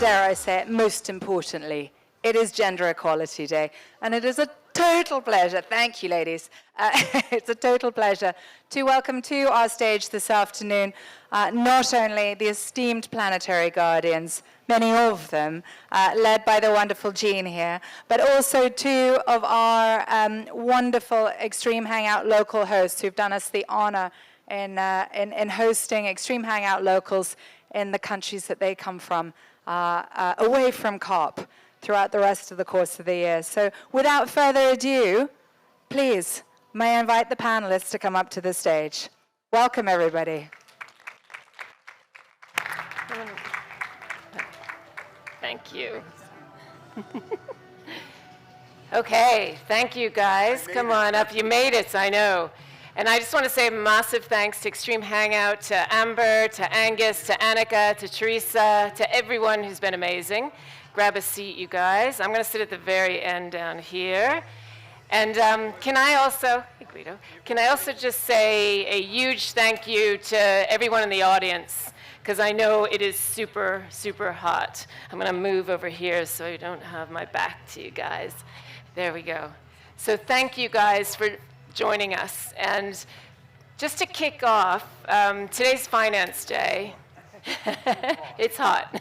dare I say it, most importantly, it is Gender Equality Day, and it is a total pleasure, thank you ladies, it's a total pleasure to welcome to our stage this afternoon not only the esteemed Planetary Guardians, many of them, led by the wonderful Jean here, but also two of our wonderful Extreme Hangout Local hosts who've done us the honor in hosting Extreme Hangout Locals in the countries that they come from, away from COP, throughout the rest of the course of the year. So without further ado, please, may I invite the panelists to come up to the stage. Welcome, everybody. Thank you. Okay, thank you guys. Come on up, you made it, I know. And I just want to say massive thanks to Extreme Hangout, to Amber, to Angus, to Annika, to Teresa, to everyone who's been amazing. Grab a seat, you guys. I'm going to sit at the very end down here. And can I also just say a huge thank you to everyone in the audience, because I know it is super, super hot. I'm going to move over here so I don't have my back to you guys. There we go. So thank you guys for joining us. And just to kick off, today's Finance Day. It's hot.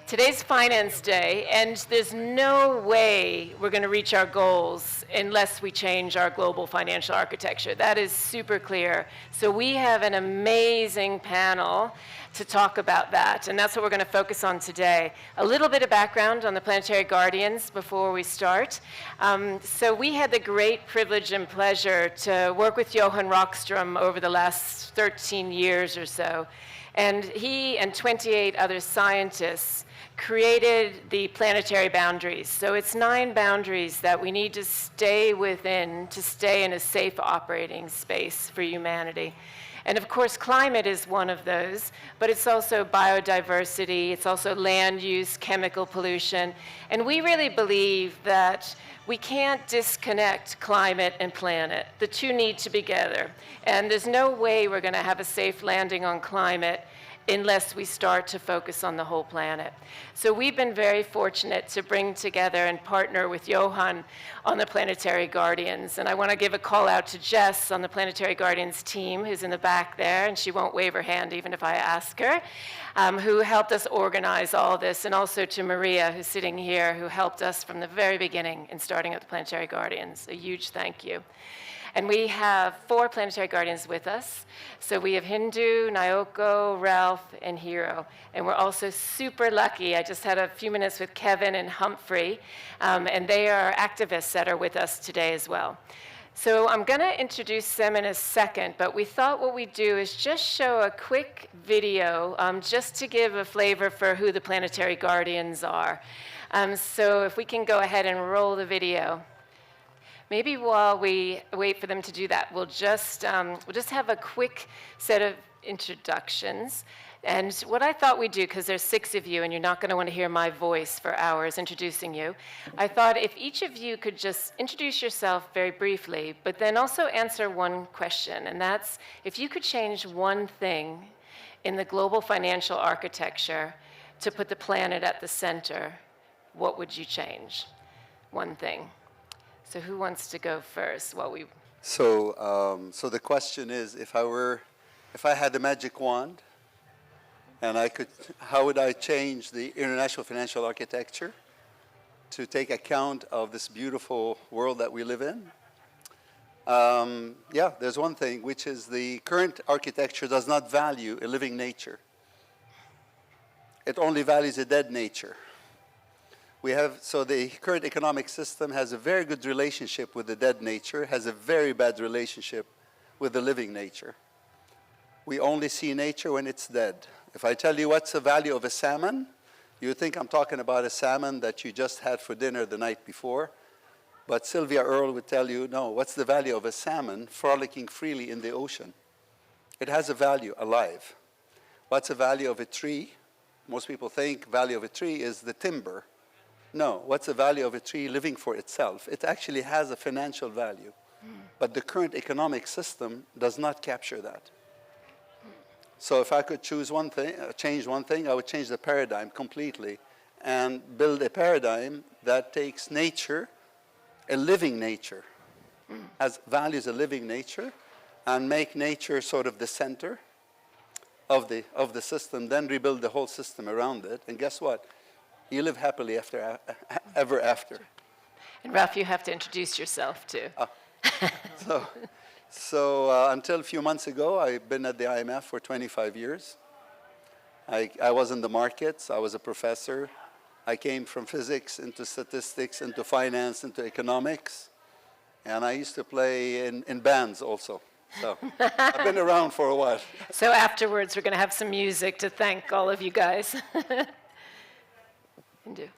Today's Finance Day, and there's no way we're going to reach our goals unless we change our global financial architecture. That is super clear. So we have an amazing panel to talk about that, and that's what we're going to focus on today. A little bit of background on the Planetary Guardians before we start. So we had the great privilege and pleasure to work with Johan Rockström over the last 13 years or so, and he and 28 other scientists created the Planetary Boundaries. So it's 9 boundaries that we need to stay within to stay in a safe operating space for humanity. And of course, climate is one of those, but it's also biodiversity, it's also land use, chemical pollution. And we really believe that we can't disconnect climate and planet. The two need to be together. And there's no way we're going to have a safe landing on climate unless we start to focus on the whole planet. So we've been very fortunate to bring together and partner with Johan on the Planetary Guardians. And I want to give a call out to Jess on the Planetary Guardians team, who's in the back there, and she won't wave her hand even if I ask her, who helped us organize all this, and also to Maria, who's sitting here, who helped us from the very beginning in starting up the Planetary Guardians. A huge thank you. And we have 4 Planetary Guardians with us. So we have Hindou, Naoko, Ralph, and Hiro. And we're also super lucky. I just had a few minutes with Kevin and Humphrey, and they are activists that are with us today as well. So I'm going to introduce them in a second, but we thought what we'd do is just show a quick video just to give a flavor for who the Planetary Guardians are. So if we can go ahead and roll the video. Maybe while we wait for them to do that, we'll just have a quick set of introductions. And what I thought we'd do, because there's 6 of you and you're not going to want to hear my voice for hours introducing you, I thought if each of you could just introduce yourself very briefly, but then also answer one question, and that's if you could change one thing in the global financial architecture to put the planet at the center, what would you change? One thing. So who wants to go first? So the question is, if I had a magic wand, and how would I change the international financial architecture to take account of this beautiful world that we live in? Yeah, there's one thing, which is the current architecture does not value a living nature. It only values a dead nature. So the current economic system has a very good relationship with the dead nature, has a very bad relationship with the living nature. We only see nature when it's dead. If I tell you what's the value of a salmon, you think I'm talking about a salmon that you just had for dinner the night before. But Sylvia Earle would tell you, no, what's the value of a salmon frolicking freely in the ocean? It has a value, alive. What's the value of a tree? Most people think value of a tree is the timber. No, what's the value of a tree living for itself? It actually has a financial value. But the current economic system does not capture that. So if I could choose one thing, change one thing, I would change the paradigm completely and build a paradigm that takes nature, a living nature, values a living nature, and make nature sort of the center of the system, then rebuild the whole system around it. And guess what? You live happily ever after. And Ralph, you have to introduce yourself too. So until a few months ago, I've been at the IMF for 25 years. I was in the markets. I was a professor. I came from physics into statistics, into finance, into economics. And I used to play in bands also. So I've been around for a while. So afterwards, we're going to have some music to thank all of you guys. Hindou.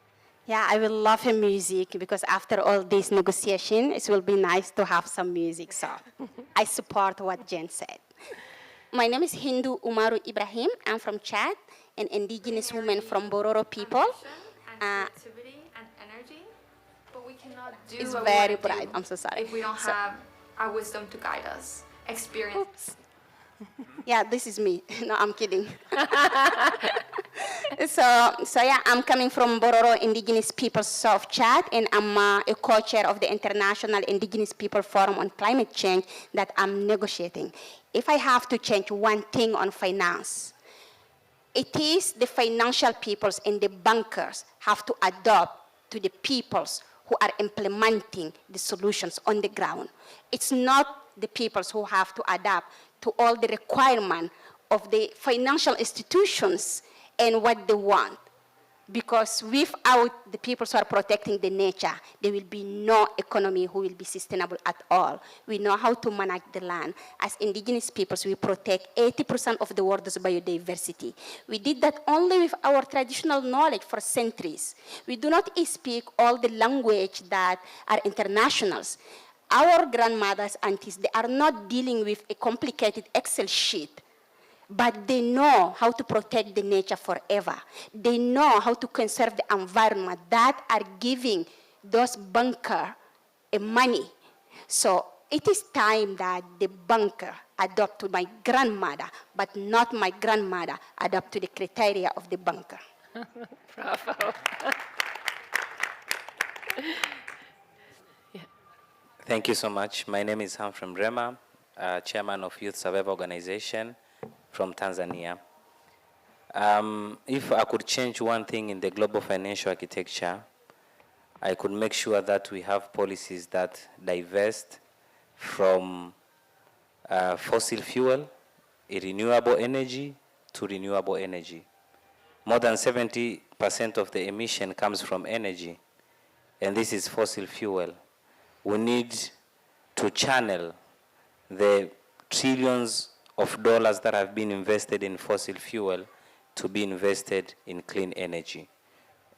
Yeah, I will love her music because after all this negotiation, it will be nice to have some music. So I support what Jen said. My name is Hindou Oumarou Ibrahim. I'm from Chad, an indigenous woman from Bororo people. Creativity and energy, but we cannot do It's what very we want to bright. do I'm so sorry. if we don't have our wisdom to guide us. Experience. Oops. Yeah, this is me. No, I'm kidding. So yeah, I'm coming from Bororo Indigenous Peoples of Chad, and I'm a co-chair of the International Indigenous People Forum on Climate Change that I'm negotiating. If I have to change one thing on finance, it is the financial peoples and the bankers have to adopt to the peoples who are implementing the solutions on the ground. It's not the peoples who have to adapt to all the requirements of the financial institutions and what they want. Because without the people who are protecting the nature, there will be no economy who will be sustainable at all. We know how to manage the land. As indigenous peoples, we protect 80% of the world's biodiversity. We did that only with our traditional knowledge for centuries. We do not speak all the language that are internationals. Our grandmothers, aunties, they are not dealing with a complicated Excel sheet, but they know how to protect the nature forever. They know how to conserve the environment that are giving those bankers money. So it is time that the banker adopt to my grandmother, but not my grandmother adopt to the criteria of the banker. Bravo. Thank you so much. My name is Humphrey Mrema, chairman of Youth Survival Organization from Tanzania. If I could change one thing in the global financial architecture, I could make sure that we have policies that divest from fossil fuel, renewable energy to renewable energy. More than 70% of the emission comes from energy, and this is fossil fuel. We need to channel the trillions of dollars that have been invested in fossil fuel to be invested in clean energy.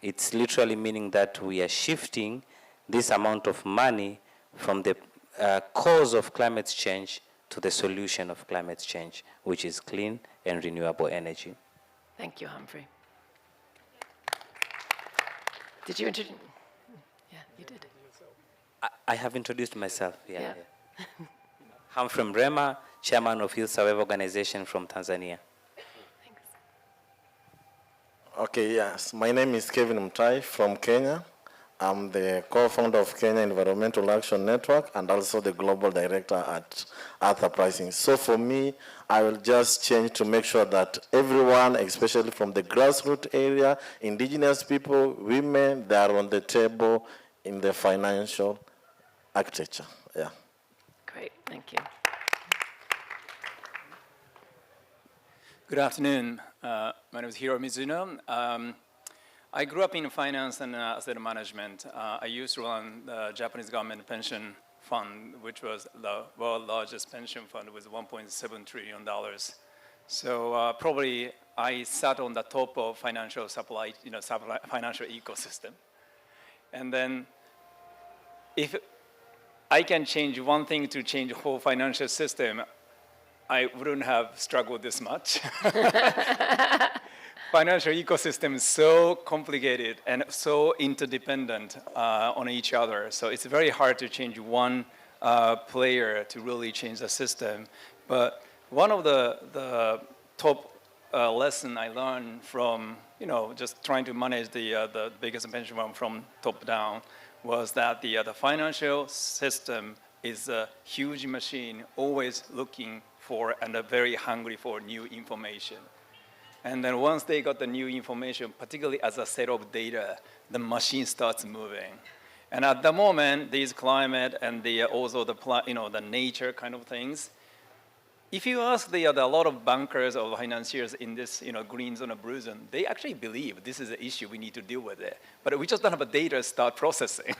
It's literally meaning that we are shifting this amount of money from the cause of climate change to the solution of climate change, which is clean and renewable energy. Thank you, Humphrey. Did you introduce? Yeah, you did. I have introduced myself. Yeah. Humphrey Mrema, chairman of Youth Survival Organization from Tanzania. Thanks. Okay, yes. My name is Kevin Mtai from Kenya. I'm the co-founder of Kenya Environmental Action Network and also the global director at Earth Pricing. So for me, I will just change to make sure that everyone, especially from the grassroots area, indigenous people, women, they are on the table in the financial architecture. Yeah. Great, thank you. Good afternoon. My name is Hiro Mizuno. I grew up in finance and asset management. I used to run the Japanese government pension fund, which was the world's largest pension fund with $1.7 trillion. So probably I sat on the top of financial supply, financial ecosystem. And then if I can change one thing to change the whole financial system, I wouldn't have struggled this much. Financial ecosystem is so complicated and so interdependent on each other. So it's very hard to change one player to really change the system. But one of the top lesson I learned from, just trying to manage the biggest pension fund from top down was that the financial system is a huge machine, always looking for and very hungry for new information. And then once they got the new information, particularly as a set of data, the machine starts moving. And at the moment, these climate and also the nature kind of things, if you ask a lot of bankers or financiers in this green zone or blue zone, they actually believe this is an issue, we need to deal with it. But we just don't have the data to start processing.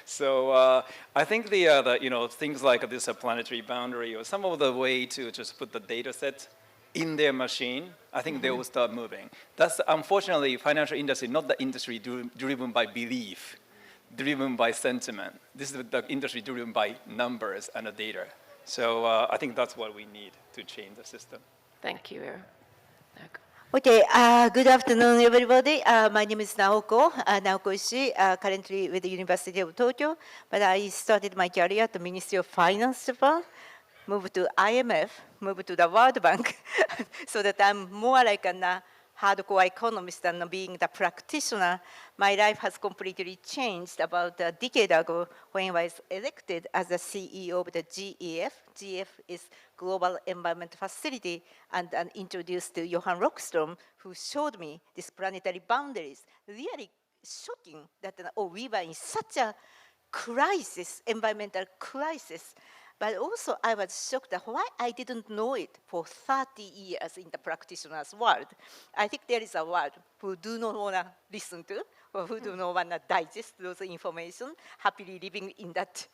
So I think things like this planetary boundary or some of the way to just put the data set in their machine, I think they will start moving. That's unfortunately financial industry, not the industry driven by belief, driven by sentiment. This is the industry driven by numbers and the data. So I think that's what we need to change the system. Thank you, Hiro. Okay, good afternoon, everybody. My name is Naoko Ishii, currently with the University of Tokyo, but I started my career at the Ministry of Finance Japan, moved to IMF, moved to the World Bank, so that I'm more like a hardcore economist than being the practitioner. My life has completely changed about a decade ago when I was elected as the CEO of the GEF. GEF is Global Environment Facility, and introduced to Johan Rockström, who showed me this planetary boundaries. Really shocking that we were in such a crisis, environmental crisis. But also I was shocked at why I didn't know it for 30 years in the practitioner's world. I think there is a world who do not want to listen to, or who do not want to digest those information, happily living in that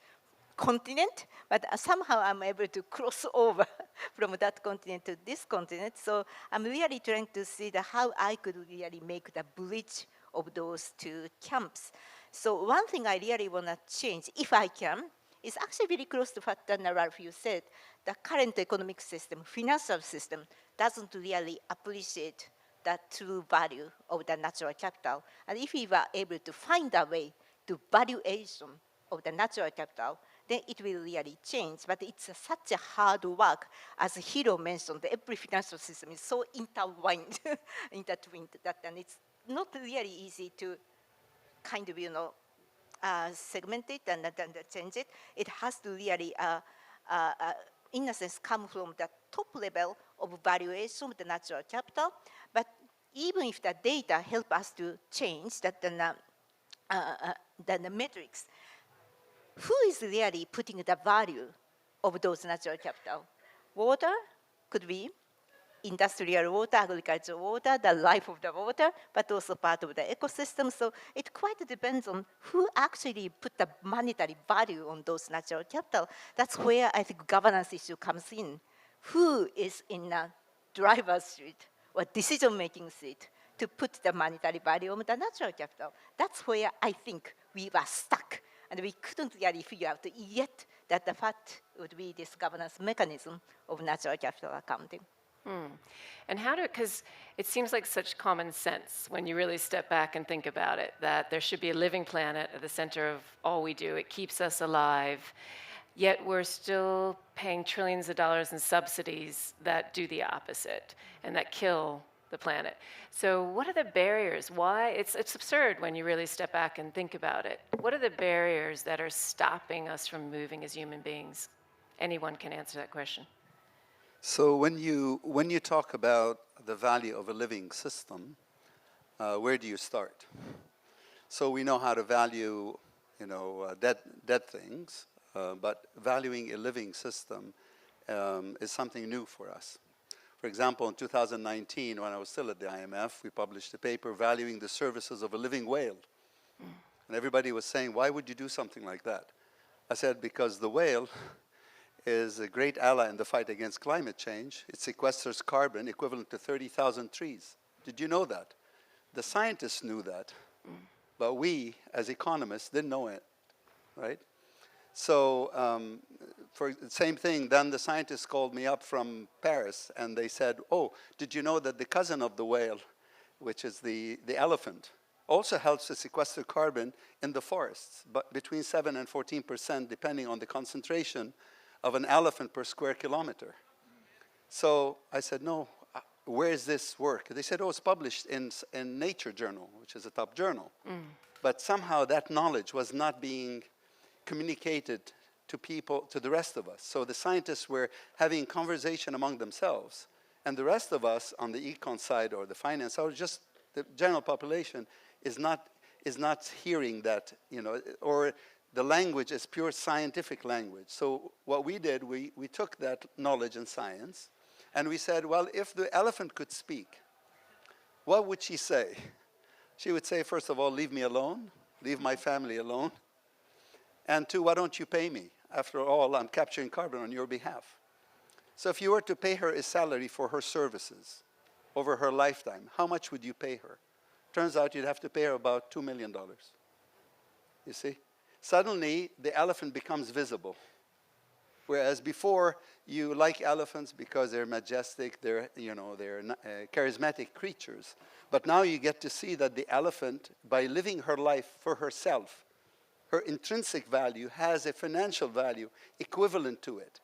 continent, but somehow I'm able to cross over from that continent to this continent. So I'm really trying to see how I could really make the bridge of those two camps. So one thing I really want to change, if I can, is actually very close to what Ralph, you said. The current economic system, financial system, doesn't really appreciate the true value of the natural capital. And if we were able to find a way to valuation of the natural capital, then it will really change. But it's such a hard work. As Hiro mentioned, every financial system is so intertwined, that and it's not really easy to kind of, segment it and change it. It has to really, in a sense, come from the top level of valuation of the natural capital. But even if the data help us to change that, the metrics, who is really putting the value of those natural capital? Water could be industrial water, agricultural water, the life of the water, but also part of the ecosystem. So it quite depends on who actually put the monetary value on those natural capital. That's where I think governance issue comes in. Who is in a driver's seat or decision-making seat to put the monetary value on the natural capital? That's where I think we were stuck, and we couldn't really figure out yet that the fact would be this governance mechanism of natural capital accounting. And how because it seems like such common sense when you really step back and think about it, that there should be a living planet at the center of all we do. It keeps us alive, yet we're still paying trillions of dollars in subsidies that do the opposite and that kill the planet. So what are the barriers? Why? It's absurd when you really step back and think about it. What are the barriers that are stopping us from moving as human beings? Anyone can answer that question. So when you talk about the value of a living system, where do you start? So we know how to value, dead things, but valuing a living system is something new for us. For example, in 2019, when I was still at the IMF, we published a paper valuing the services of a living whale. And everybody was saying, why would you do something like that? I said, because the whale is a great ally in the fight against climate change. It sequesters carbon equivalent to 30,000 trees. Did you know that? The scientists knew that, but we, as economists, didn't know it, right? So for the same thing, then the scientists called me up from Paris, and they said, oh, did you know that the cousin of the whale, which is the elephant, also helps to sequester carbon in the forests, but between 7 and 14%, depending on the concentration of an elephant per square kilometer. So I said, no, where is this work? They said, oh, it's published in Nature Journal, which is a top journal. But somehow that knowledge was not being communicated to people, to the rest of us. So the scientists were having conversation among themselves, and the rest of us on the econ side or the finance side, or just the general population is not hearing that, you know, or the language is pure scientific language. So what we did, we took that knowledge and science, and we said, well, if the elephant could speak, what would she say? She would say, first of all, leave me alone, leave my family alone, and two, why don't you pay me? After all, I'm capturing carbon on your behalf. So if you were to pay her a salary for her services over her lifetime, how much would you pay her? Turns out you'd have to pay her about $2 million. You see? Suddenly, the elephant becomes visible. Whereas before, you like elephants because they're majestic, they're charismatic creatures. But now you get to see that the elephant, by living her life for herself, her intrinsic value has a financial value equivalent to it.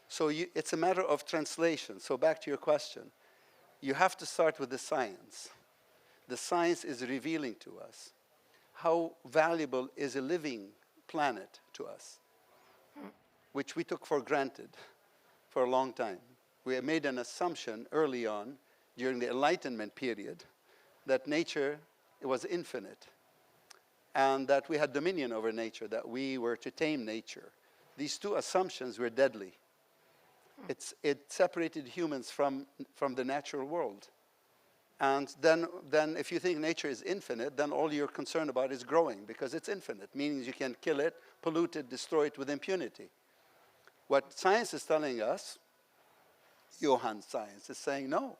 So it's a matter of translation. So back to your question. You have to start with the science. The science is revealing to us how valuable is a living planet to us, which we took for granted for a long time. We made an assumption early on during the Enlightenment period that nature was infinite and that we had dominion over nature, that we were to tame nature. These two assumptions were deadly. It separated humans from the natural world. And then if you think nature is infinite, then all you're concerned about is growing because it's infinite, meaning you can kill it, pollute it, destroy it with impunity. What science is telling us, Johann science, is saying no.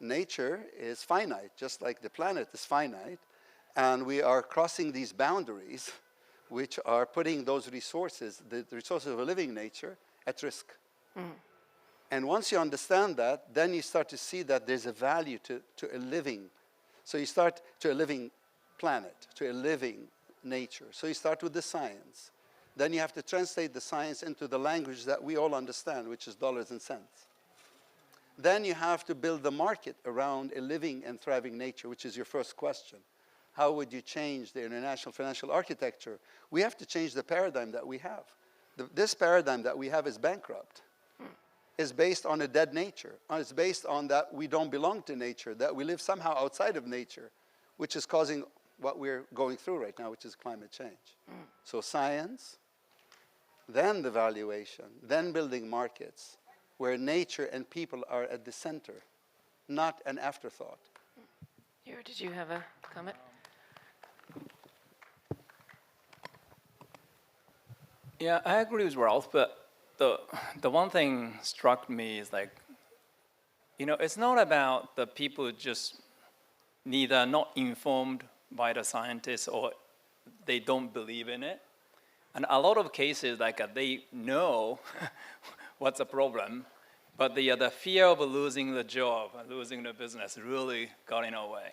Nature is finite, just like the planet is finite, and we are crossing these boundaries which are putting those resources, the resources of a living nature, at risk. And once you understand that, then you start to see that there's a value to a living. So you start to a living planet, to a living nature. So you start with the science. Then you have to translate the science into the language that we all understand, which is dollars and cents. Then you have to build the market around a living and thriving nature, which is your first question. How would you change the international financial architecture? We have to change the paradigm that we have. This paradigm that we have is bankrupt. Is based on a dead nature. It's based on that we don't belong to nature, that we live somehow outside of nature, which is causing what we're going through right now, which is climate change. So science, then the valuation, then building markets, where nature and people are at the center, not an afterthought. Hiro, did you have a comment? Yeah, I agree with Ralph, but the one thing struck me is like, you know, it's not about the people just neither not informed by the scientists or they don't believe in it. And a lot of cases, like they know what's the problem, but the fear of losing the job, losing the business really got in our way.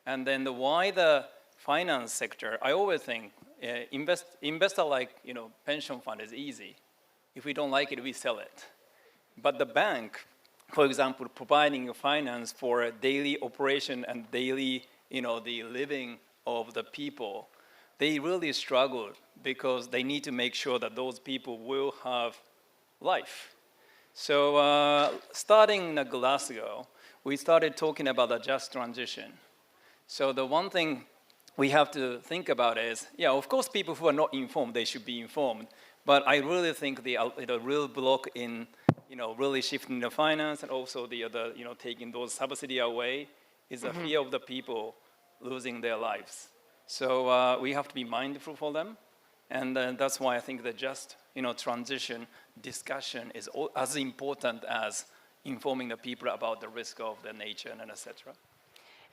And then the wider finance sector, I always think investor like, you know, pension fund is easy. If we don't like it, we sell it. But the bank, for example, providing finance for daily operation and daily, you know, the living of the people, they really struggle because they need to make sure that those people will have life. So starting in Glasgow, we started talking about the just transition. So the one thing we have to think about is, yeah, of course, people who are not informed, they should be informed. But I really think the real block in, you know, really shifting the finance and also the you know, taking those subsidy away is the fear of the people losing their lives. So we have to be mindful for them, and that's why I think the just, you know, transition discussion is as important as informing the people about the risk of the nature and etc.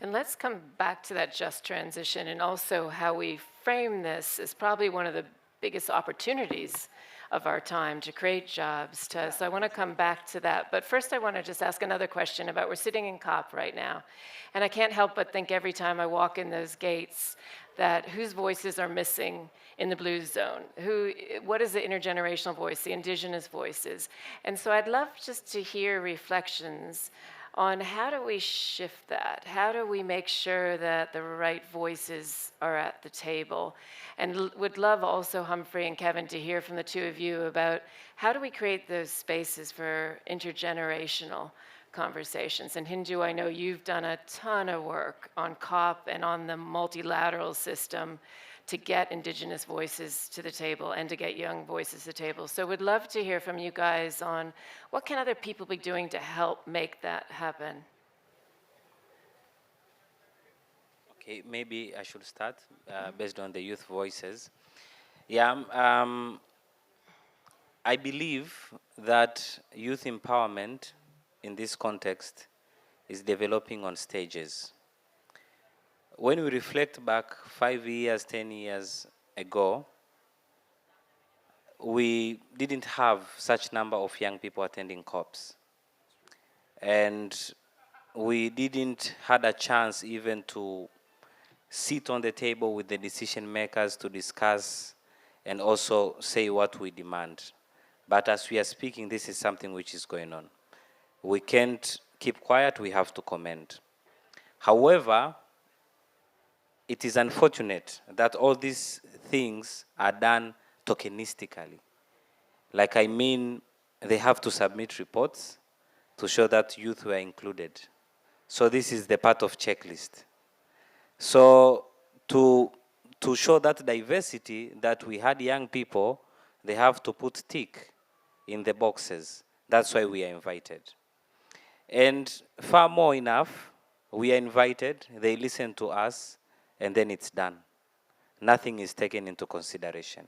And let's come back to that just transition and also how we frame this is probably one of the biggest opportunities of our time to create jobs. So I want to come back to that. But first I want to just ask another question about, we're sitting in COP right now. And I can't help but think every time I walk in those gates that whose voices are missing in the blue zone? What is the intergenerational voice, the indigenous voices? And so I'd love just to hear reflections on how do we shift that? How do we make sure that the right voices are at the table? And would love also, Humphrey and Kevin, to hear from the two of you about how do we create those spaces for intergenerational conversations. And Hindou, I know you've done a ton of work on COP and on the multilateral system to get indigenous voices to the table and to get young voices to the table. So we'd love to hear from you guys on what can other people be doing to help make that happen? Okay, maybe I should start based on the youth voices. Yeah, I believe that youth empowerment in this context is developing on stages. When we reflect back 5 years, 10 years ago, we didn't have such number of young people attending COPs. And we didn't had a chance even to sit on the table with the decision makers to discuss and also say what we demand. But as we are speaking, this is something which is going on. We can't keep quiet, we have to comment. However, it is unfortunate that all these things are done tokenistically. Like, I mean, they have to submit reports to show that youth were included. So this is the part of checklist. So to show that diversity, that we had young people, they have to put tick in the boxes. That's why we are invited. And far more enough, we are invited, they listen to us, and then it's done. Nothing is taken into consideration.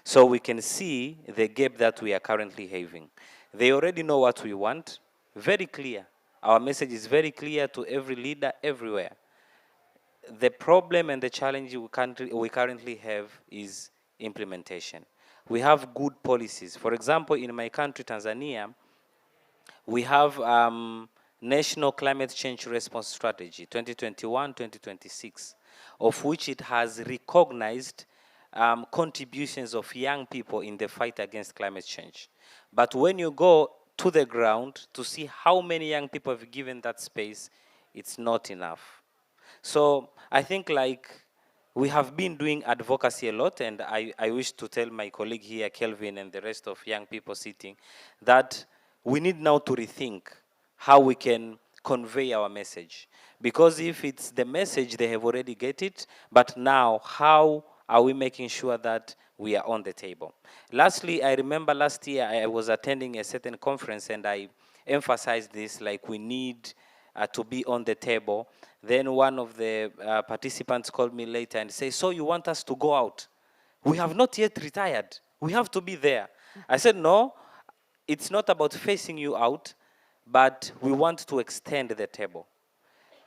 So we can see the gap that we are currently having. They already know what we want, very clear. Our message is very clear to every leader everywhere. The problem and the challenge we currently have is implementation. We have good policies. For example, in my country, Tanzania, we have National Climate Change Response Strategy, 2021-2026, of which it has recognized contributions of young people in the fight against climate change. But when you go to the ground to see how many young people have given that space, it's not enough. So I think, like, we have been doing advocacy a lot, and I wish to tell my colleague here, Kelvin, and the rest of young people sitting, that we need now to rethink how we can convey our message. Because if it's the message, they have already get it, but now how are we making sure that we are on the table? Lastly, I remember last year I was attending a certain conference and I emphasized this, like, we need to be on the table. Then one of the participants called me later and said, so you want us to go out? We have not yet retired. We have to be there. I said, no, it's not about facing you out, but we want to extend the table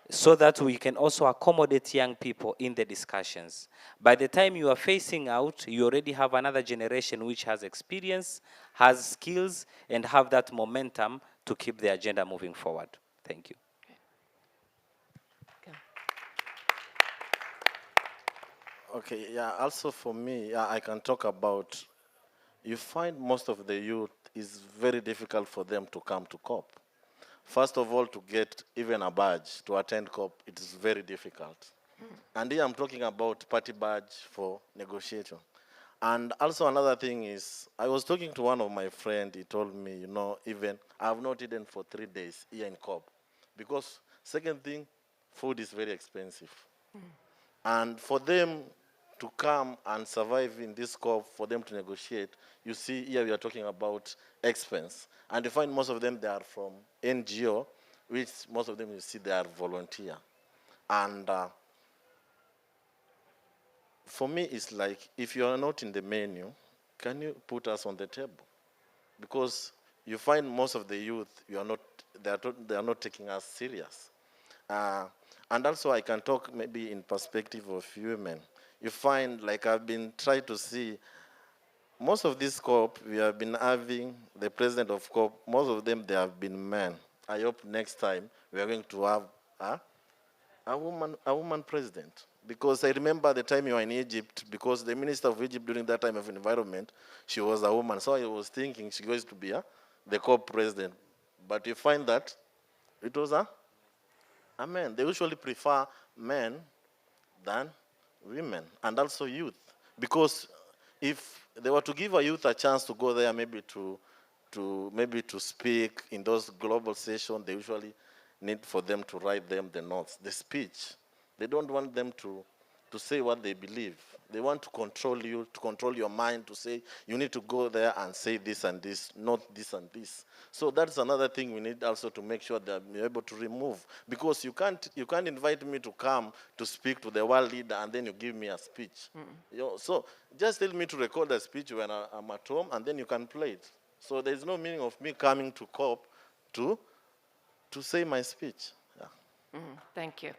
so that we can also accommodate young people in the discussions. By the time you are facing out, you already have another generation which has experience, has skills, and have that momentum to keep the agenda moving forward. Thank you. Okay, yeah, also for me, yeah, I can talk about, you find most of the youth is very difficult for them to come to COP. First of all, to get even a badge to attend COP, it is very difficult. And here I'm talking about party badge for negotiation. And also another thing is, I was talking to one of my friends, he told me, you know, even, I have not eaten for 3 days here in COP. Because second thing, food is very expensive. And for them to come and survive in this COP, for them to negotiate, you see here we are talking about expense. And you find most of them, they are from NGO, which most of them you see they are volunteer. And for me, it's like, if you are not in the menu, can you put us on the table? Because you find most of the youth, they are not taking us serious. And also I can talk maybe in perspective of women. You find, like, I've been trying to see, most of this COP, we have been having the president of COP, most of them, they have been men. I hope next time we are going to have a woman president. Because I remember the time you were in Egypt, because the minister of Egypt during that time of environment, she was a woman. So I was thinking she was to be the COP president. But you find that It was a men. They usually prefer men than women, and also youth. Because if they were to give a youth a chance to go there, maybe to speak in those global sessions, they usually need for them to write them the notes, the speech. They don't want them to say what they believe. They want to control you, to control your mind, to say you need to go there and say this and this, not this and this. So that's another thing we need also to make sure that we're able to remove. Because you can't invite me to come to speak to the world leader and then you give me a speech. You know, so just tell me to record a speech when I'm at home and then you can play it. So there's no meaning of me coming to COP to say my speech. Yeah. Thank you.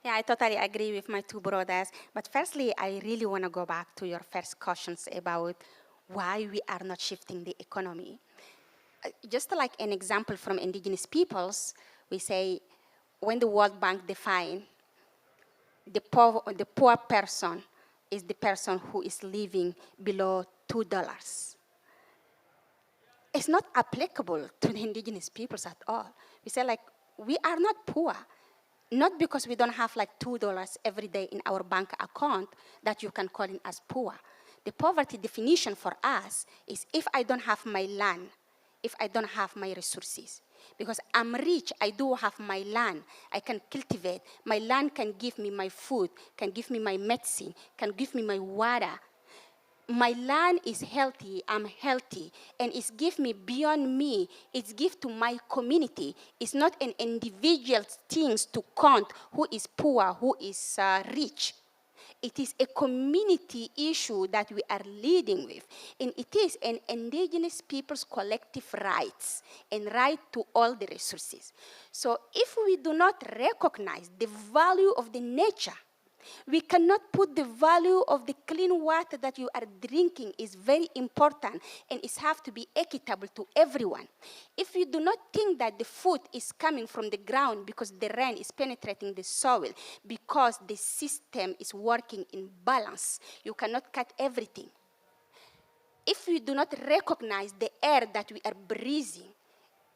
Yeah, I totally agree with my two brothers. But firstly, I really want to go back to your first questions about why we are not shifting the economy. Just like an example from indigenous peoples, we say when the World Bank define the poor person is the person who is living below $2. It's not applicable to the indigenous peoples at all. We say like, we are not poor. Not because we don't have like $2 every day in our bank account that you can call it as poor. The poverty definition for us is if I don't have my land, if I don't have my resources. Because I'm rich, I do have my land, I can cultivate. My land can give me my food, can give me my medicine, can give me my water. My land is healthy, I'm healthy, and it's give me beyond me, it's give to my community. It's not an individual things to count who is poor, who is rich. It is a community issue that we are leading with, and it is an indigenous people's collective rights and right to all the resources. So if we do not recognize the value of the nature, we cannot put the value of the clean water that you are drinking is very important and it has to be equitable to everyone. If you do not think that the food is coming from the ground because the rain is penetrating the soil, because the system is working in balance, you cannot cut everything. If we do not recognize the air that we are breathing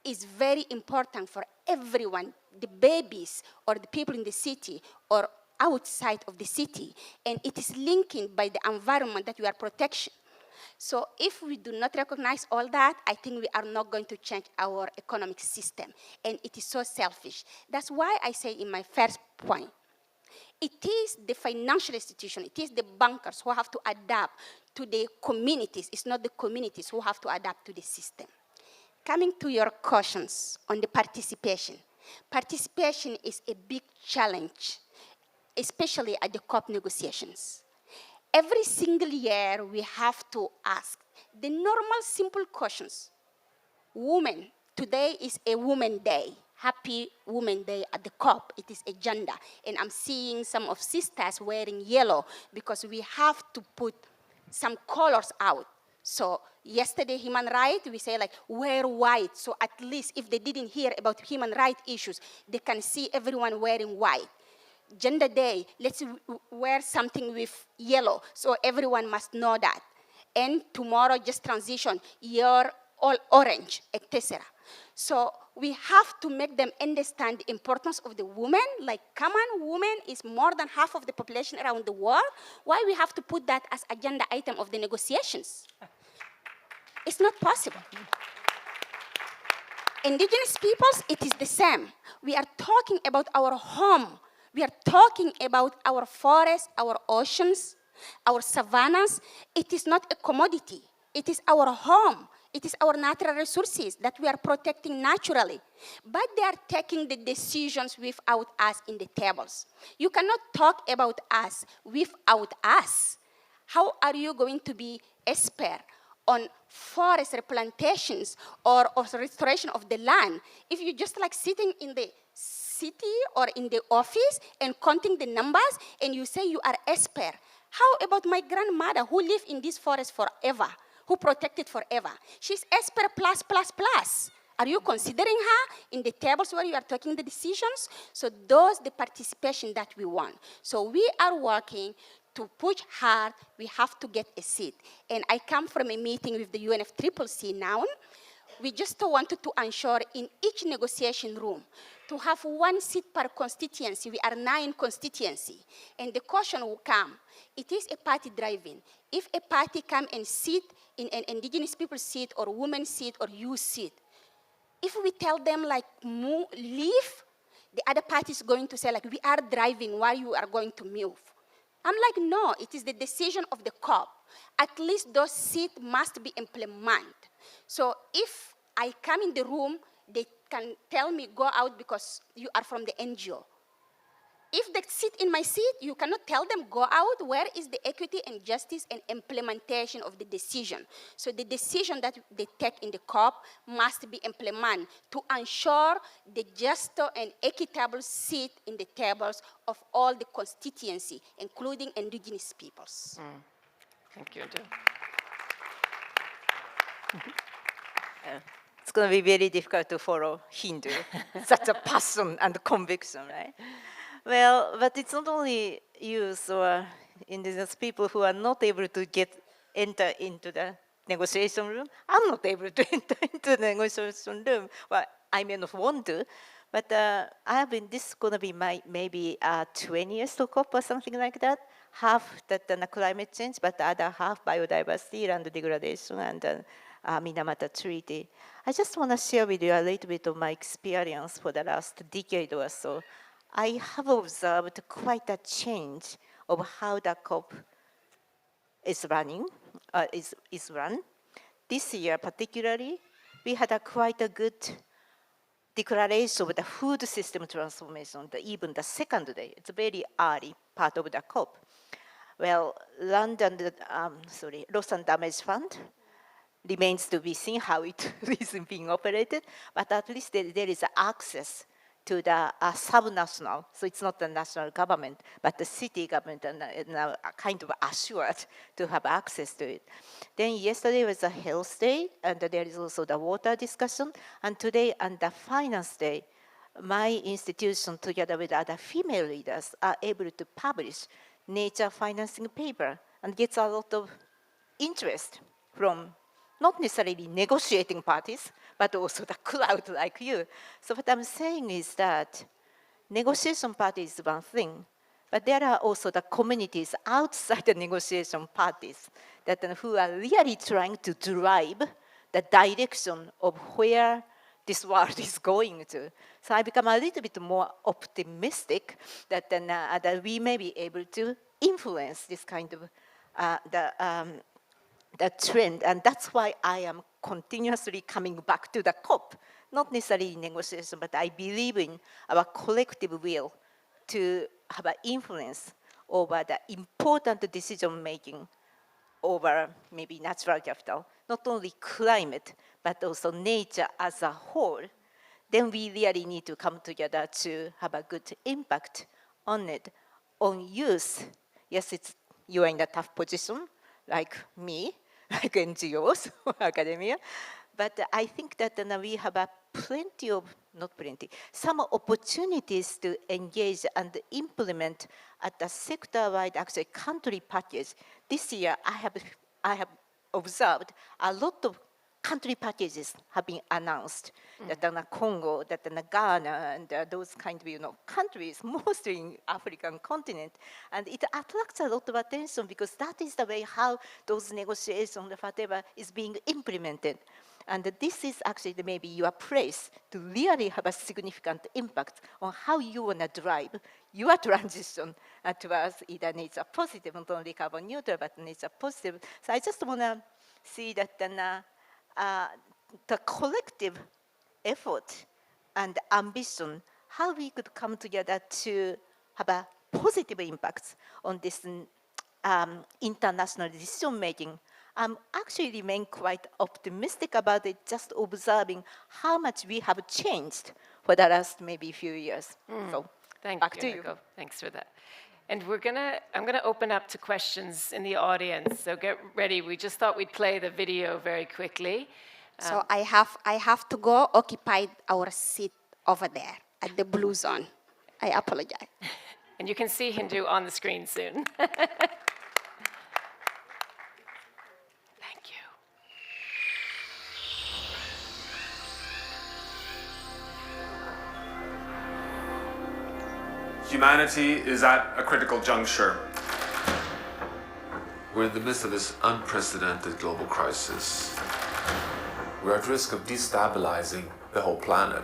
is very important for everyone, the babies or the people in the city or outside of the city, and it is linking by the environment that we are protection. So if we do not recognize all that, I think we are not going to change our economic system, and it is so selfish. That's why I say in my first point, it is the financial institution, it is the bankers who have to adapt to the communities. It's not the communities who have to adapt to the system. Coming to your questions on the participation. Participation is a big challenge, especially at the COP negotiations. Every single year, we have to ask the normal, simple questions. Women, today is a Women Day. Happy Women Day at the COP. It is agenda. And I'm seeing some of sisters wearing yellow because we have to put some colors out. So yesterday, human rights, we say like, wear white. So at least if they didn't hear about human rights issues, they can see everyone wearing white. Gender Day, let's wear something with yellow, so everyone must know that. And tomorrow, just transition, you're all orange, etc. So we have to make them understand the importance of the woman. Like, come on, women is more than half of the population around the world. Why we have to put that as agenda item of the negotiations? It's not possible. Indigenous peoples, it is the same. We are talking about our home. We are talking about our forests, our oceans, our savannas. It is not a commodity. It is our home. It is our natural resources that we are protecting naturally. But they are taking the decisions without us in the tables. You cannot talk about us without us. How are you going to be expert on forest replantations or restoration of the land if you're just like sitting in the city or in the office and counting the numbers and you say you are expert? How about my grandmother who lived in this forest forever, who protected forever? She's expert plus, plus, plus. Are you considering her in the tables where you are taking the decisions? So those the participation that we want. So we are working to push hard, we have to get a seat. And I come from a meeting with the UNFCCC now. We just wanted to ensure in each negotiation room to have 1 seat per constituency. We are 9 constituency. And the question will come, it is a party driving. If a party come and sit in an indigenous people seat or women's seat or youth seat, if we tell them like, leave, the other party is going to say like, we are driving while you are going to move. I'm like, no, it is the decision of the COP. At least those seats must be implemented. So if I come in the room, they can tell me, go out because you are from the NGO. If they sit in my seat, you cannot tell them, go out. Where is the equity and justice and implementation of the decision? So the decision that they take in the COP must be implemented to ensure the just and equitable seat in the tables of all the constituency, including indigenous peoples. Thank you, Joe. It's going to be very difficult to follow Hindu. Such a passion and conviction, right? Well, but it's not only youth or indigenous people who are not able to enter into the negotiation room. I'm not able to enter into the negotiation room. Well, I may not want to, but this is going to be my maybe 20 years to COP or something like that. Half that climate change, but the other half biodiversity, land degradation, and Minamata Treaty. I just want to share with you a little bit of my experience for the last decade or so. I have observed quite a change of how the COP is running, is run. This year particularly, we had quite a good declaration of the food system transformation, even the second day. It's a very early part of the COP. Well, loss and damage fund remains to be seen how it is being operated, but at least there is access to the subnational, so it's not the national government, but the city government are kind of assured to have access to it. Then yesterday was a health day, and there is also the water discussion, and today on the finance day, my institution together with other female leaders are able to publish nature financing paper and gets a lot of interest from not necessarily negotiating parties, but also the crowd like you. So what I'm saying is that negotiation party is one thing, but there are also the communities outside the negotiation parties that who are really trying to drive the direction of where this world is going to. So I become a little bit more optimistic that that we may be able to influence this kind of the trend, and that's why I am continuously coming back to the COP, not necessarily negotiation, but I believe in our collective will to have an influence over the important decision making over maybe natural capital, not only climate, but also nature as a whole. Then we really need to come together to have a good impact on it. On youth, yes, you are in a tough position, like me, like NGOs, academia, but I think that we have some opportunities to engage and implement at the sector-wide, actually country package. This year, I have observed a lot of country packages have been announced, that in Congo, that in Ghana, and those kind of countries, mostly in African continent, and it attracts a lot of attention because that is the way how those negotiations, whatever, is being implemented. And this is actually maybe your place to really have a significant impact on how you want to drive your transition towards either nature positive, not only carbon neutral, but nature positive. So I just want to see that the collective effort and ambition, how we could come together to have a positive impact on this international decision making. I'm actually remain quite optimistic about it, just observing how much we have changed for the last maybe few years. So back to you. Thanks for that. And I'm gonna open up to questions in the audience. So get ready. We just thought we'd play the video very quickly. So I have to go occupy our seat over there at the blue zone. I apologize. And you can see Hindou on the screen soon. Thank you. Humanity is at a critical juncture. We're in the midst of this unprecedented global crisis. We're at risk of destabilizing the whole planet.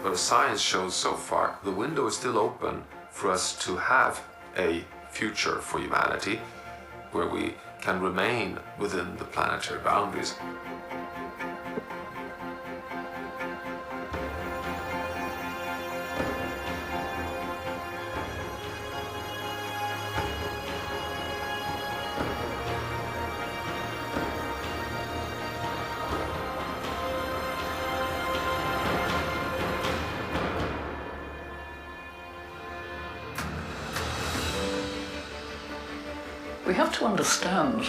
But as science shows so far, the window is still open for us to have a future for humanity where we can remain within the planetary boundaries. We have to understand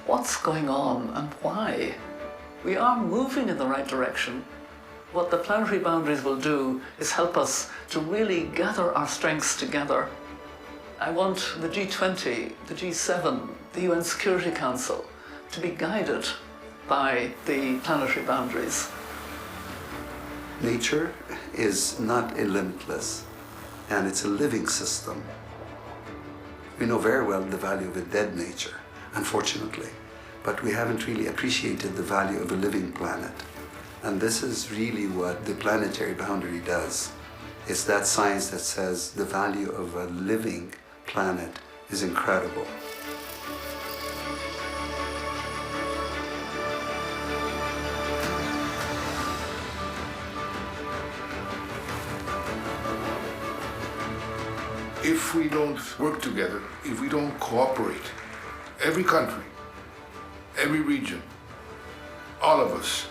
what's going on and why. We are moving in the right direction. What the planetary boundaries will do is help us to really gather our strengths together. I want the G20, the G7, the UN Security Council to be guided by the planetary boundaries. Nature is not limitless, and it's a living system. We know very well the value of a dead nature, unfortunately, but we haven't really appreciated the value of a living planet. And this is really what the planetary boundary does. It's that science that says the value of a living planet is incredible. If we don't work together, if we don't cooperate, every country, every region, all of us,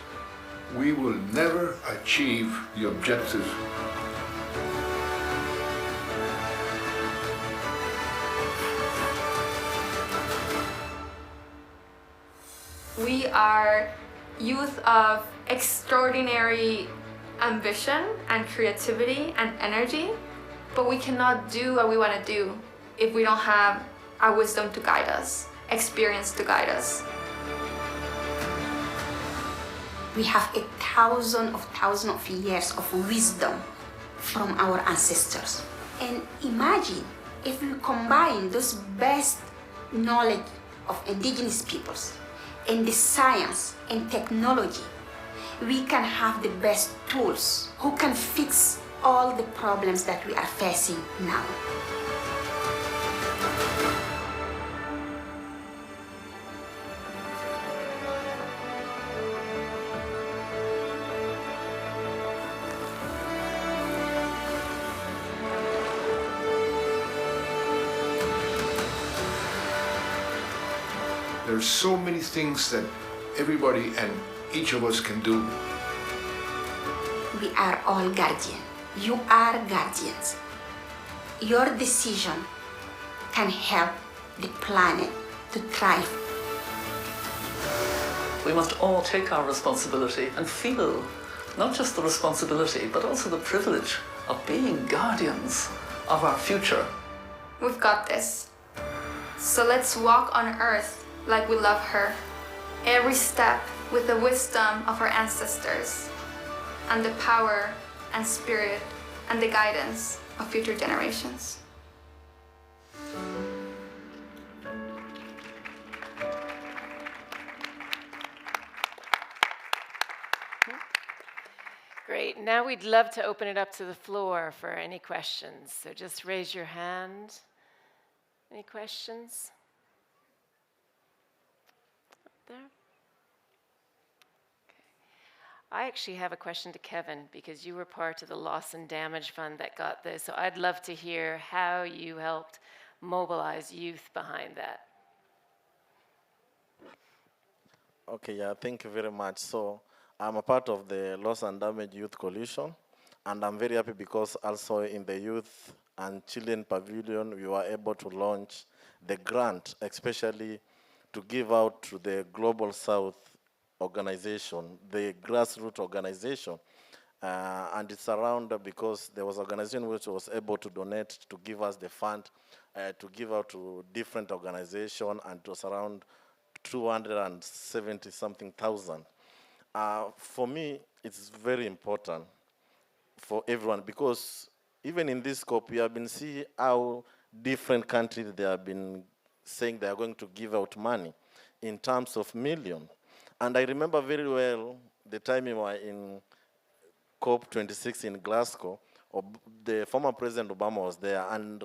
we will never achieve the objectives. We are youth of extraordinary ambition and creativity and energy, but we cannot do what we want to do if we don't have our wisdom to guide us, experience to guide us. We have thousands of years of wisdom from our ancestors. And imagine if we combine those best knowledge of indigenous peoples and the science and technology, we can have the best tools who can fix all the problems that we are facing now. There's so many things that everybody and each of us can do. We are all guardians. You are guardians. Your decision can help the planet to thrive. We must all take our responsibility and feel not just the responsibility, but also the privilege of being guardians of our future. We've got this. So let's walk on Earth like we love her, every step with the wisdom of our ancestors and the power and spirit and the guidance of future generations. Great. Now we'd love to open it up to the floor for any questions. So just raise your hand. Any questions? Up there? I actually have a question to Kevin, because you were part of the loss and damage fund that got this. So I'd love to hear how you helped mobilize youth behind that. Okay, yeah, thank you very much. So I'm a part of the Loss and Damage Youth Coalition, and I'm very happy because also in the Youth and Children Pavilion, we were able to launch the grant, especially to give out to the Global South organization, the grassroots organization. And it's around because there was an organization which was able to donate to give us the fund to give out to different organizations, and it was around 270 something thousand. For me, it's very important for everyone, because even in this COP, we have been seeing how different countries, they have been saying they are going to give out money in terms of millions. And I remember very well the time we were in COP26 in Glasgow, the former President Obama was there, and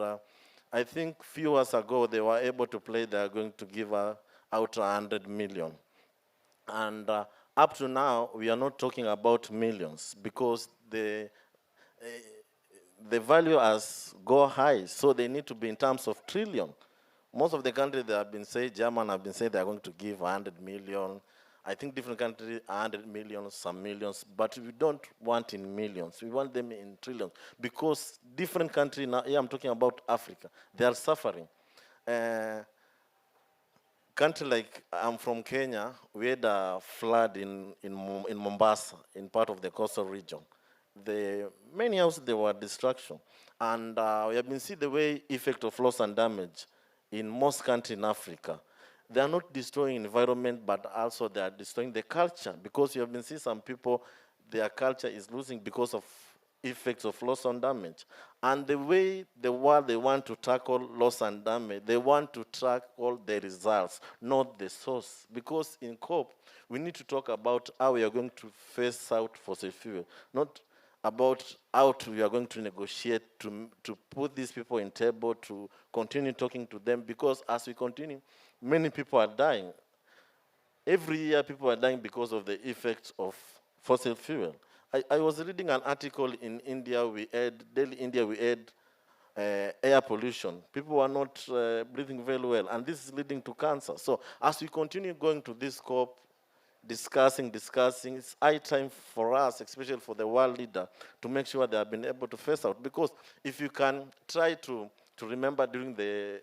I think a few years ago they were able to play they are going to give out 100 million. And up to now, we are not talking about millions, because the value has go high, so they need to be in terms of trillion. Most of the countries, they have been saying, German have been saying they are going to give 100 million. I think different countries, 100 million, some millions, but we don't want in millions. We want them in trillions, because different countries, now, here I'm talking about Africa, they are suffering. Country like, I'm from Kenya, we had a flood in Mombasa, in part of the coastal region. Many houses, there were destruction. And we have been seeing the way effect of loss and damage in most countries in Africa. They are not destroying environment, but also they are destroying the culture, because you have been seeing some people, their culture is losing because of effects of loss and damage. And the way the world, they want to tackle loss and damage, they want to track all the results, not the source. Because in COP, we need to talk about how we are going to phase out fossil fuel, not about how we are going to negotiate to put these people in table, to continue talking to them, because as we continue, many people are dying. Every year, people are dying because of the effects of fossil fuel. I was reading an article in India, Delhi, India, we had air pollution. People are not breathing very well, and this is leading to cancer. So as we continue going to this COP, discussing, it's high time for us, especially for the world leader, to make sure they have been able to phase out. Because if you can try to remember during the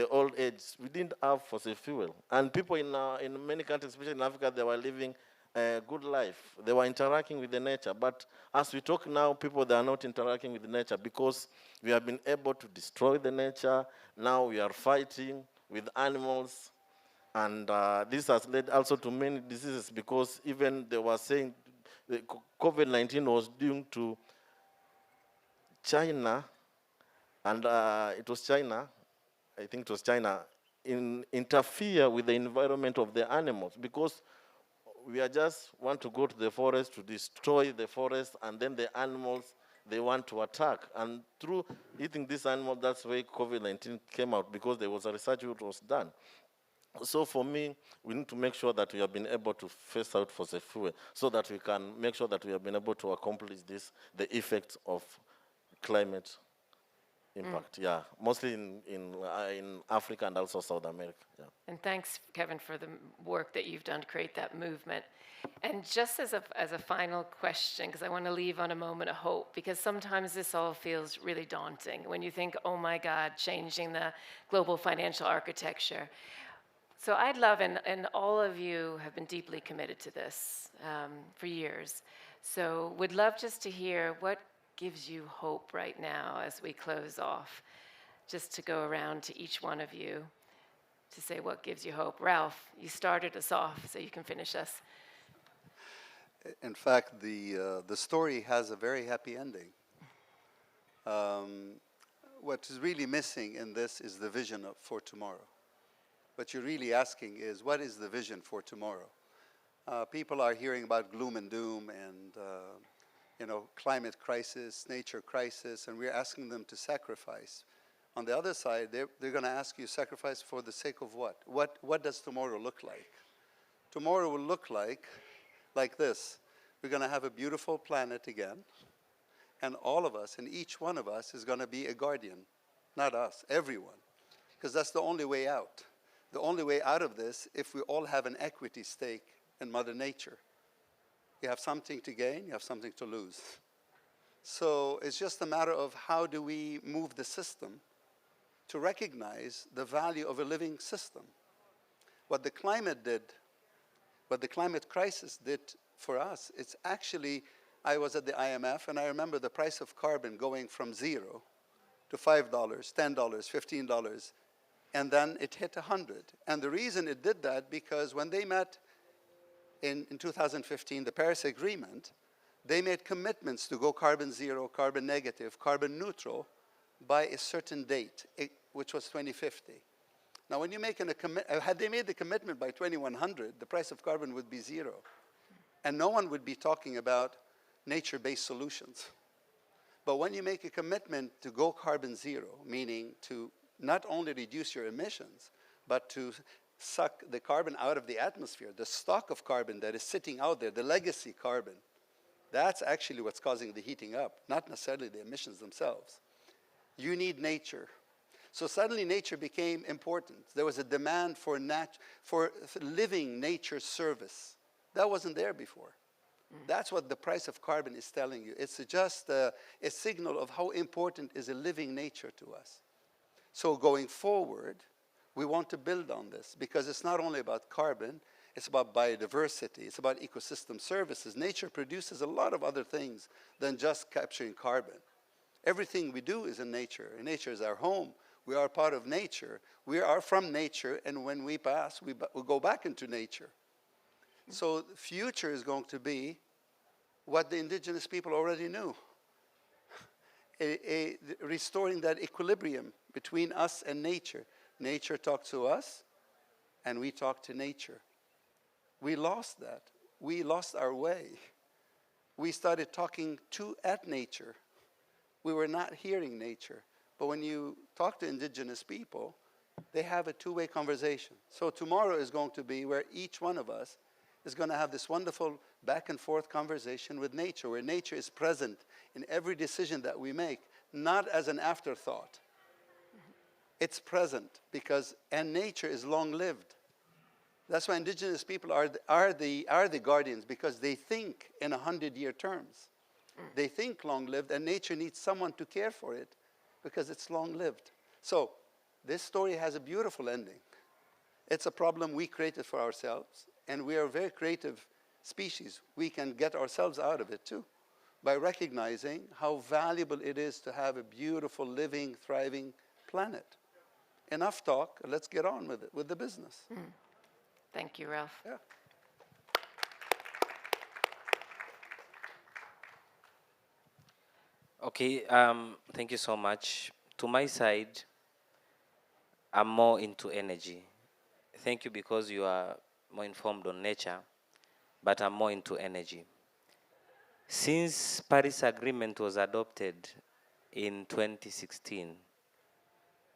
old age, we didn't have fossil fuel. And people in many countries, especially in Africa, they were living a good life. They were interacting with the nature. But as we talk now, people, they are not interacting with the nature, because we have been able to destroy the nature. Now we are fighting with animals. And this has led also to many diseases, because even they were saying COVID-19 was due to China, and it was China, I think it was China, interfere with the environment of the animals, because we are just want to go to the forest to destroy the forest, and then the animals, they want to attack. And through eating this animal, that's why COVID-19 came out, because there was a research which was done. So for me, we need to make sure that we have been able to phase out fossil fuel, so that we can make sure that we have been able to accomplish this, the effects of climate impact. Yeah, mostly in Africa and also South America. Yeah. And thanks, Kevin, for the work that you've done to create that movement. And just as a final question, because I want to leave on a moment of hope, because sometimes this all feels really daunting when you think, oh my God, changing the global financial architecture. So I'd love, and all of you have been deeply committed to this for years. So would love just to hear what gives you hope right now as we close off, just to go around to each one of you to say what gives you hope. Ralph, you started us off, so you can finish us. In fact, the story has a very happy ending. What is really missing in this is the vision for tomorrow. What you're really asking is, what is the vision for tomorrow? People are hearing about gloom and doom and climate crisis, nature crisis, and we're asking them to sacrifice. On the other side, they're going to ask you sacrifice for the sake of what? What does tomorrow look like? Tomorrow will look like this. We're going to have a beautiful planet again, and all of us, and each one of us is going to be a guardian. Not us, everyone, because that's the only way out. The only way out of this, if we all have an equity stake in Mother Nature. You have something to gain, you have something to lose. So it's just a matter of how do we move the system to recognize the value of a living system. What the climate did, what the climate crisis did for us, it's actually I was at the IMF, and I remember the price of carbon going from 0 to $5, $10, $15, and then it hit 100. And the reason it did that, because when they met in 2015, the Paris Agreement, they made commitments to go carbon zero, carbon negative, carbon neutral by a certain date, which was 2050. Now, when you make had they made the commitment by 2100, the price of carbon would be 0. And no one would be talking about nature-based solutions. But when you make a commitment to go carbon zero, meaning to not only reduce your emissions, but to suck the carbon out of the atmosphere, the stock of carbon that is sitting out there, the legacy carbon, that's actually what's causing the heating up, not necessarily the emissions themselves. You need nature. So suddenly nature became important. There was a demand for living nature service. That wasn't there before. That's what the price of carbon is telling you. It's just a signal of how important is a living nature to us. So going forward, we want to build on this, because it's not only about carbon, it's about biodiversity, it's about ecosystem services. Nature produces a lot of other things than just capturing carbon. Everything we do is in nature, and nature is our home. We are part of nature. We are from nature, and when we pass, we go back into nature. So the future is going to be what the indigenous people already knew. Restoring that equilibrium between us and nature. Nature talks to us, and we talk to nature. We lost that. We lost our way. We started talking at nature. We were not hearing nature. But when you talk to indigenous people, they have a two-way conversation. So tomorrow is going to be where each one of us is going to have this wonderful back and forth conversation with nature, where nature is present in every decision that we make, not as an afterthought. It's present and nature is long-lived. That's why indigenous people are the guardians, because they think in 100-year terms. They think long-lived, and nature needs someone to care for it because it's long-lived. So this story has a beautiful ending. It's a problem we created for ourselves, and we are a very creative species. We can get ourselves out of it too, by recognizing how valuable it is to have a beautiful, living, thriving planet. Enough talk, let's get on with it, with the business. Thank you, Ralph. Yeah. Okay, thank you so much. To my side, I'm more into energy. Thank you, because you are more informed on nature, but I'm more into energy. Since Paris Agreement was adopted in 2016,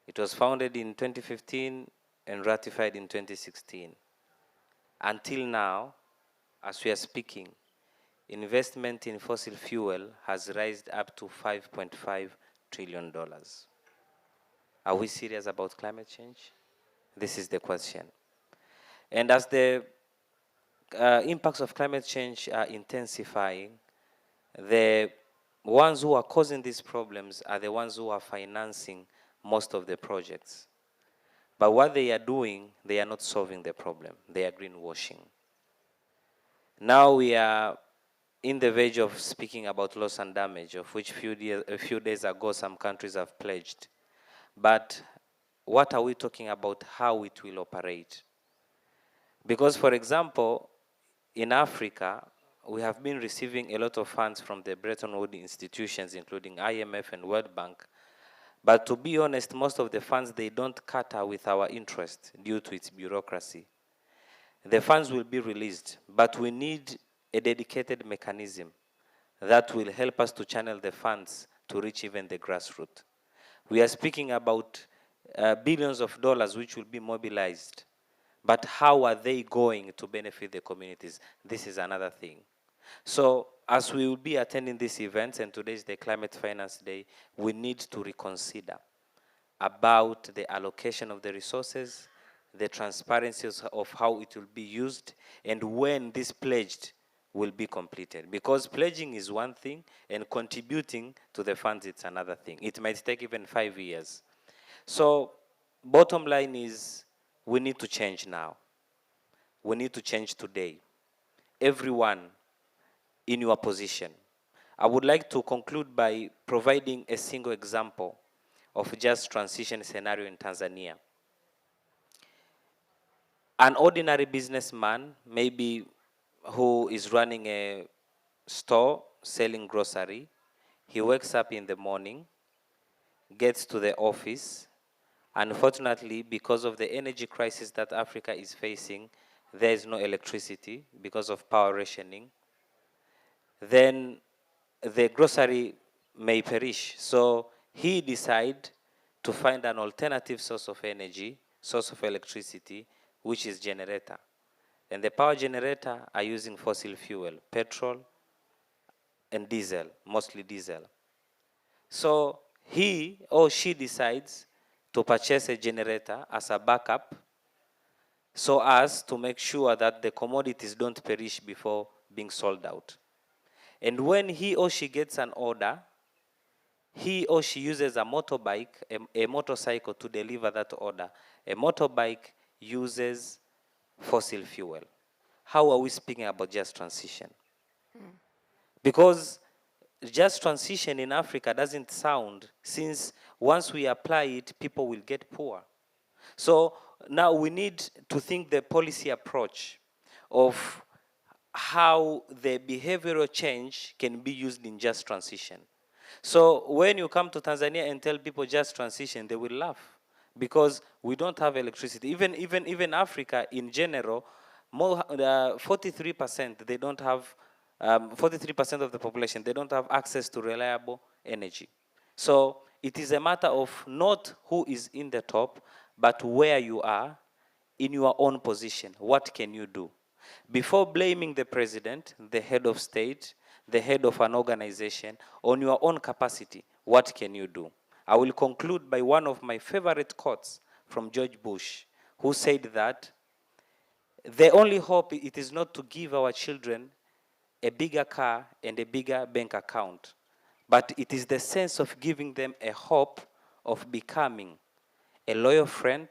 it was founded in 2015 and ratified in 2016. Until now, as we are speaking, investment in fossil fuel has risen up to $5.5 trillion. Are we serious about climate change? This is the question. And as the impacts of climate change are intensifying, the ones who are causing these problems are the ones who are financing most of the projects. But what they are doing, they are not solving the problem. They are greenwashing. Now we are in the verge of speaking about loss and damage, of which a few days ago some countries have pledged. But what are we talking about, how it will operate? Because, for example, in Africa, we have been receiving a lot of funds from the Bretton Woods institutions, including IMF and World Bank. But to be honest, most of the funds, they don't cater with our interest due to its bureaucracy. The funds will be released, but we need a dedicated mechanism that will help us to channel the funds to reach even the grassroots. We are speaking about billions of dollars which will be mobilized, but how are they going to benefit the communities? This is another thing. So as we will be attending these events, and today is the Climate Finance Day, we need to reconsider about the allocation of the resources, the transparency of how it will be used, and when this pledged will be completed. Because pledging is one thing, and contributing to the funds, it's another thing. It might take even 5 years. So bottom line is, we need to change now. We need to change today. Everyone in your position, I would like to conclude by providing a single example of just transition scenario in Tanzania. An ordinary businessman, maybe who is running a store selling grocery, he wakes up in the morning, gets to the office. Unfortunately, because of the energy crisis that Africa is facing, there is no electricity because of power rationing. Then the grocery may perish. So he decided to find an alternative source of energy, source of electricity, which is generator. And the power generator are using fossil fuel, petrol and diesel, mostly diesel. So he or she decides to purchase a generator as a backup so as to make sure that the commodities don't perish before being sold out. And when he or she gets an order, he or she uses a motorbike, a motorcycle to deliver that order. A motorbike uses fossil fuel. How are we speaking about just transition? Because just transition in Africa doesn't sound, since once we apply it, people will get poor. So now we need to think the policy approach of how the behavioral change can be used in just transition. So when you come to Tanzania and tell people just transition, they will laugh because we don't have electricity. Even Africa in general, 43% they don't have 43% of the population, they don't have access to reliable energy. So it is a matter of not who is in the top, but where you are in your own position. What can you do? Before blaming the president, the head of state, the head of an organization, on your own capacity, what can you do? I will conclude by one of my favorite quotes from George Bush, who said that the only hope it is not to give our children a bigger car and a bigger bank account, but it is the sense of giving them a hope of becoming a loyal friend,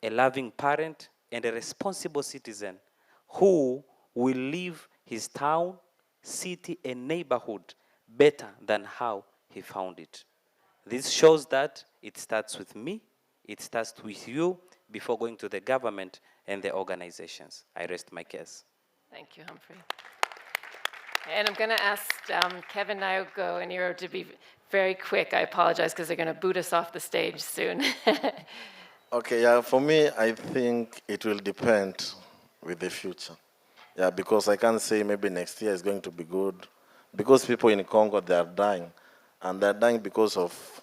a loving parent, and a responsible citizen who will leave his town, city, and neighborhood better than how he found it. This shows that it starts with me, it starts with you before going to the government and the organizations. I rest my case. Thank you, Humphrey. And I'm going to ask Kevin, Naoko, and Hiro to be very quick. I apologize because they're going to boot us off the stage soon. Okay, yeah, for me, I think it will depend with the future. Yeah, because I can't say maybe next year is going to be good. Because people in Congo, they are dying. And they're dying because of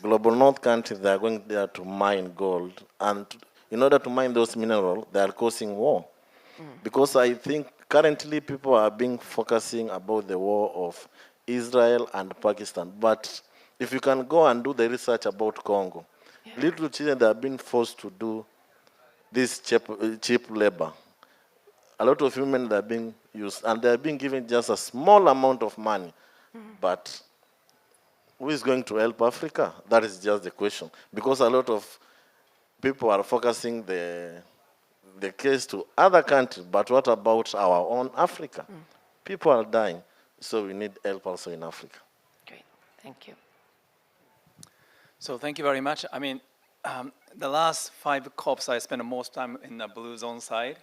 global north countries, they are going there to mine gold. And in order to mine those minerals, they are causing war. Because I think currently people are being focusing about the war of Israel and Pakistan. But if you can go and do the research about Congo, little children that are being forced to do this cheap labor. A lot of women that are being used, and they are being given just a small amount of money. But who is going to help Africa? That is just the question. Because a lot of people are focusing the case to other countries, but what about our own Africa? People are dying, so we need help also in Africa. Great, thank you. So thank you very much. I mean, the last 5 COPs, I spent most time in the blue zone side.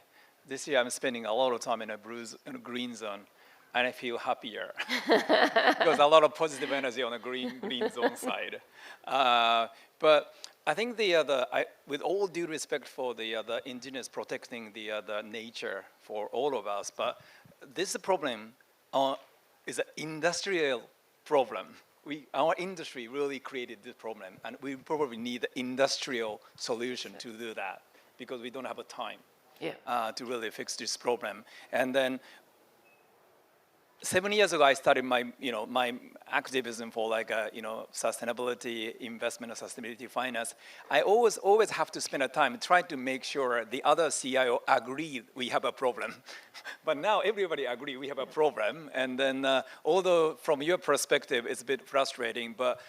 This year, I'm spending a lot of time in a green zone, and I feel happier because a lot of positive energy on the green zone side. But I think with all due respect for the indigenous protecting the nature for all of us, but this problem is an industrial problem. Our industry really created this problem, and we probably need an industrial solution to do that because we don't have a time to really fix this problem. And then 7 years ago, I started my activism for sustainability, investment, and sustainability finance. I always have to spend a time trying to make sure the other CIO agree we have a problem. But now everybody agree we have a problem. And then although from your perspective, it's a bit frustrating, but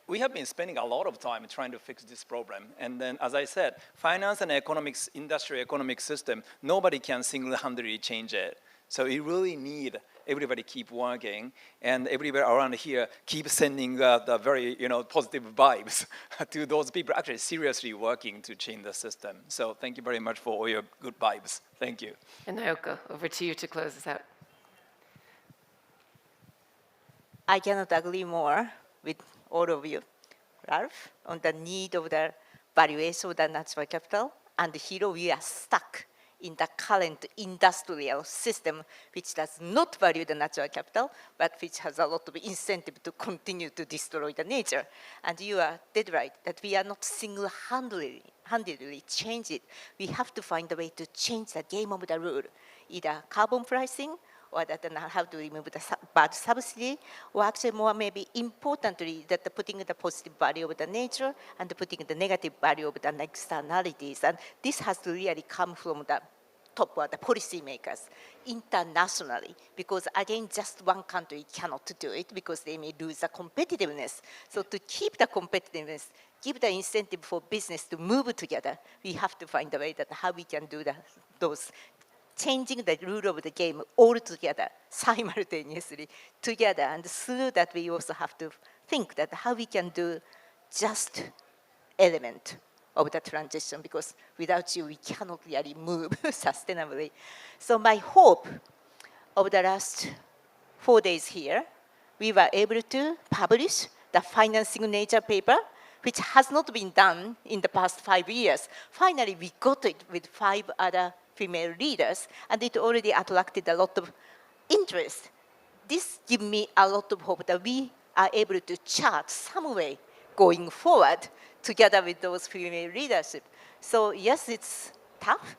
we have been spending a lot of time trying to fix this problem. And then, as I said, finance and economics, industrial economic system, nobody can single-handedly change it. So you really need everybody keep working, and everybody around here keep sending the very positive vibes to those people actually seriously working to change the system. So thank you very much for all your good vibes. Thank you. And Naoko, over to you to close us out. I cannot agree more with all of you, Ralph, on the need of the valuation of the natural capital. And Hiro, we are stuck in the current industrial system, which does not value the natural capital, but which has a lot of incentive to continue to destroy the nature. And you are dead right that we are not single-handedly change it. We have to find a way to change the game of the rule, either carbon pricing, or that how to remove the bad subsidy, or actually more maybe importantly, that putting the positive value of the nature and putting the negative value of the externalities. And this has to really come from the top of the policymakers internationally, because again, just one country cannot do it because they may lose the competitiveness. So to keep the competitiveness, give the incentive for business to move together, we have to find a way that how we can do those changing the rule of the game all together, simultaneously, together. And through that, we also have to think that how we can do just element of the transition, because without you, we cannot really move sustainably. So my hope of the last 4 days here, we were able to publish the financing nature paper, which has not been done in the past 5 years. Finally, we got it with 5 other female leaders, and it already attracted a lot of interest. This gives me a lot of hope that we are able to chart some way going forward together with those female leadership. So yes, it's tough,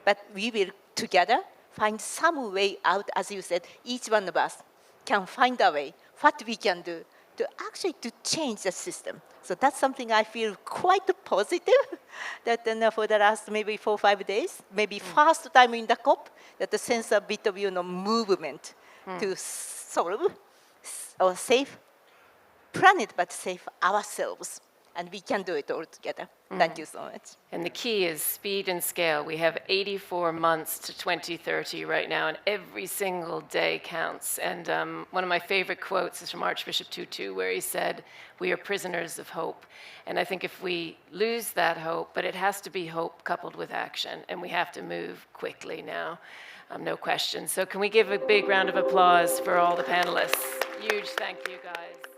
but we will together find some way out. As you said, each one of us can find a way, what we can do to actually to change the system. So that's something I feel quite positive that for the last maybe 4 or 5 days, maybe first time in the COP, that the sense a bit of movement to solve or save planet, but save ourselves. And we can do it all together. Thank you so much. And the key is speed and scale. We have 84 months to 2030 right now, and every single day counts. And one of my favorite quotes is from Archbishop Tutu, where he said, "We are prisoners of hope." And I think if we lose that hope, but it has to be hope coupled with action, and we have to move quickly now, no question. So can we give a big round of applause for all the panelists? Huge thank you, guys.